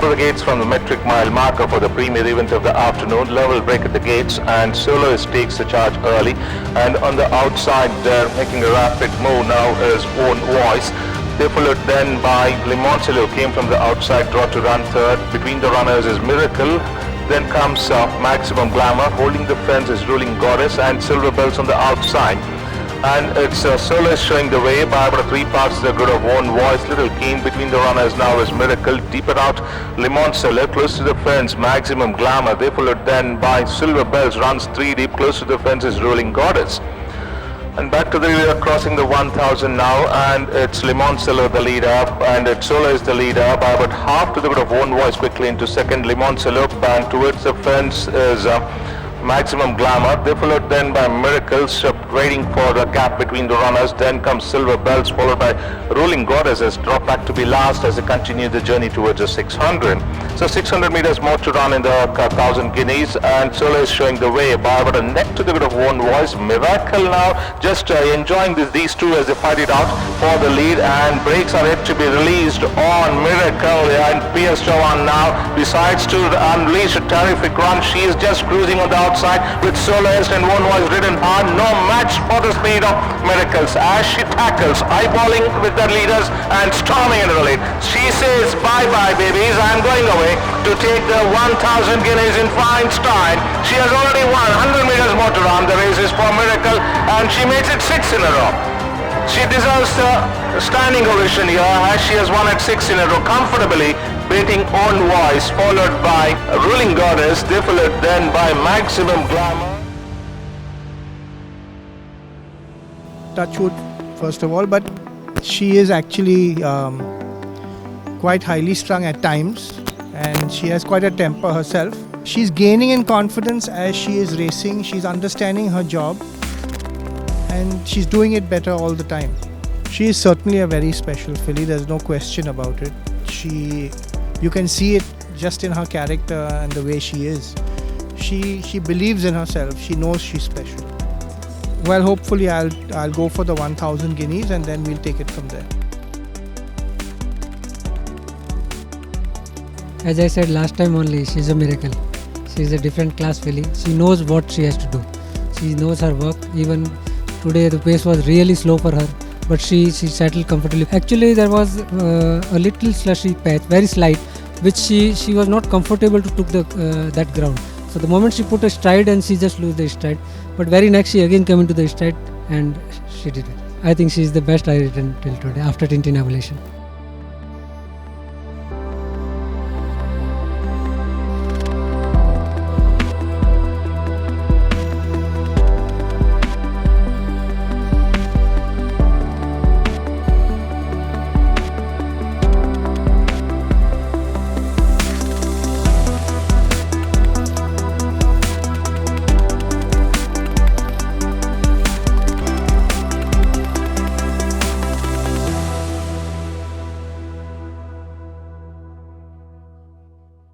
of the gates from the metric mile marker for the premier event of the afternoon. Level break at the gates, and Soloist takes the charge early. And on the outside there, making a rapid move now is Own Voice. They followed then by Limoncello, came from the outside draw to run third. Between the runners is Miracle. Then comes Maximum Glamour. Holding the fence is Ruling Goddess and Silver Bells on the outside. And it's Soloist showing the way by about 3 parts the grid of Own Voice. Little Keen between the runners now is Miracle. Deeper out, Limoncello, close to the fence, Maximum Glamour. They followed then by Silver Bells, runs 3 deep. Close to the fence is Ruling Goddess. And back to the leader, crossing the 1000 now, and it's Limoncello the leader, and it's Soloist the leader by about half to the good of Own Voice, quickly into second. Limoncello, and towards the fence is Maximum Glamour. They followed then by Miracles, waiting for the gap between the runners. Then comes Silver Bells, followed by Ruling Goddess, has dropped back to be last as they continue the journey towards the 600. So 600 meters more to run in the 1000 guineas, and Solo is showing the way by about a neck to the good of Own Voice. Miracle now just enjoying these two as they fight it out for the lead, and brakes are yet to be released on Miracle, and PS Chavan now decides to unleash a terrific run. She is just cruising on the outside with Soloist and Own Voice ridden hard. No match for the speed of Miracles as she tackles, eyeballing with the leaders and storming into the lead. She says, bye-bye babies, I'm going away to take the 1000 guineas in fine style. She has already won 100 meters more to run. The race is for Miracle, and she makes it 6 in a row. She deserves a standing ovation here as she has won at 6 in a row comfortably, beating Own Voice, followed by Ruling Goddess. They followed then by Maximum Glamour. Touchwood first of all, but she is actually quite highly strung at times, and she has quite a temper herself. She's gaining in confidence as she is racing. She's understanding her job, and she's doing it better all the time. She is certainly a very special filly, there's no question about it. You can see it just in her character and the way she is. She believes in herself, she knows she's special. Well, hopefully I'll go for the 1000 guineas, and then we'll take it from there. As I said last time only, she's a miracle. She's a different class filly. She knows what she has to do. She knows her work. Even today the pace was really slow for her, but she settled comfortably. Actually there was a little slushy patch, very slight, which she was not comfortable to took that ground. So the moment she put a stride, and she just lose the stride. But very next she again came into the stride and she did it. I think she is the best I ridden till today after Tintin Evolution.